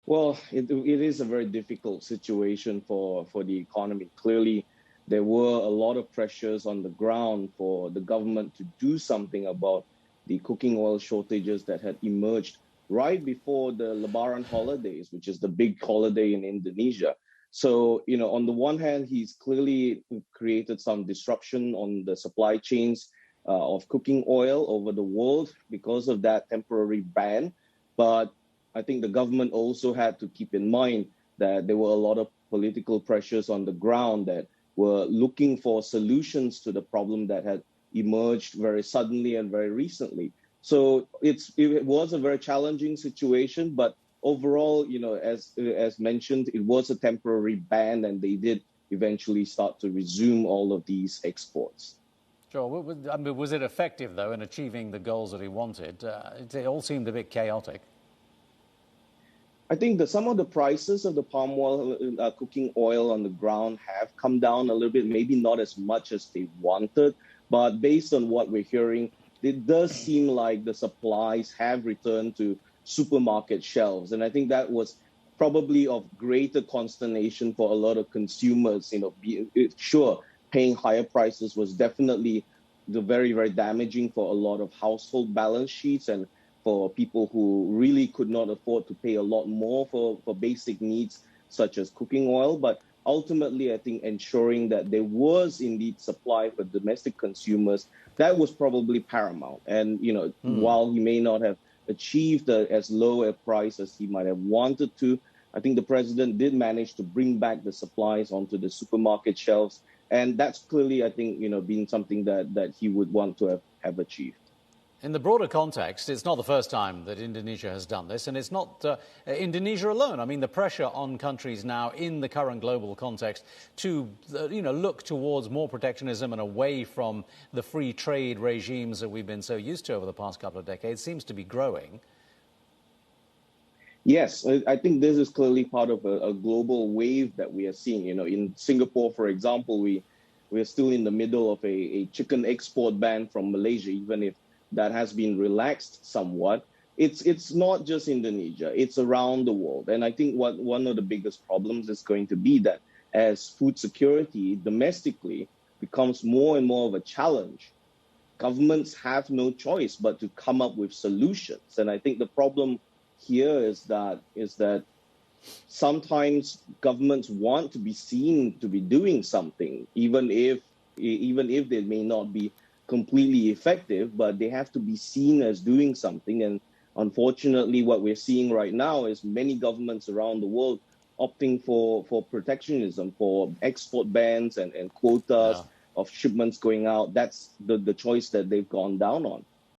Well, it is a very difficult situation for the economy. Clearly, there were a lot of pressures on the ground for the government to do something about the cooking oil shortages that had emerged right before the Lebaran holidays, which is the big holiday in Indonesia. So, on the one hand, he's clearly created some disruption on the supply chains of cooking oil over the world because of that temporary ban. But I think the government also had to keep in mind that there were a lot of political pressures on the ground that were looking for solutions to the problem that had emerged very suddenly and very recently. So it was a very challenging situation, but overall, as mentioned, it was a temporary ban, and they did eventually start to resume all of these exports. Sure. I mean, was it effective, though, in achieving the goals that he wanted? It all seemed a bit chaotic. I think that some of the prices of the palm oil, cooking oil on the ground have come down a little bit, maybe not as much as they wanted, but based on what we're hearing, it does seem like the supplies have returned to supermarket shelves. And I think that was probably of greater consternation for a lot of consumers. Sure, paying higher prices was definitely very, very damaging for a lot of household balance sheets and for people who really could not afford to pay a lot more for basic needs such as cooking oil. But ultimately, I think ensuring that there was indeed supply for domestic consumers, that was probably paramount. And, while he may not have achieved as low a price as he might have wanted to, I think the president did manage to bring back the supplies onto the supermarket shelves. And that's clearly, I think, been something that he would want to have achieved. In the broader context, it's not the first time that Indonesia has done this, and it's not Indonesia alone. I mean, the pressure on countries now in the current global context to, look towards more protectionism and away from the free trade regimes that we've been so used to over the past couple of decades seems to be growing. Yes, I think this is clearly part of a global wave that we are seeing. In Singapore, for example, we're still in the middle of a chicken export ban from Malaysia, even if that has been relaxed somewhat. It's not just Indonesia, it's around the world. And I think one of the biggest problems is going to be that as food security domestically becomes more and more of a challenge, governments have no choice but to come up with solutions. And I think the problem here is that sometimes governments want to be seen to be doing something, even if they may not be completely effective, but they have to be seen as doing something. And unfortunately, what we're seeing right now is many governments around the world opting for protectionism, for export bans and quotas of shipments going out. That's the choice that they've gone down on.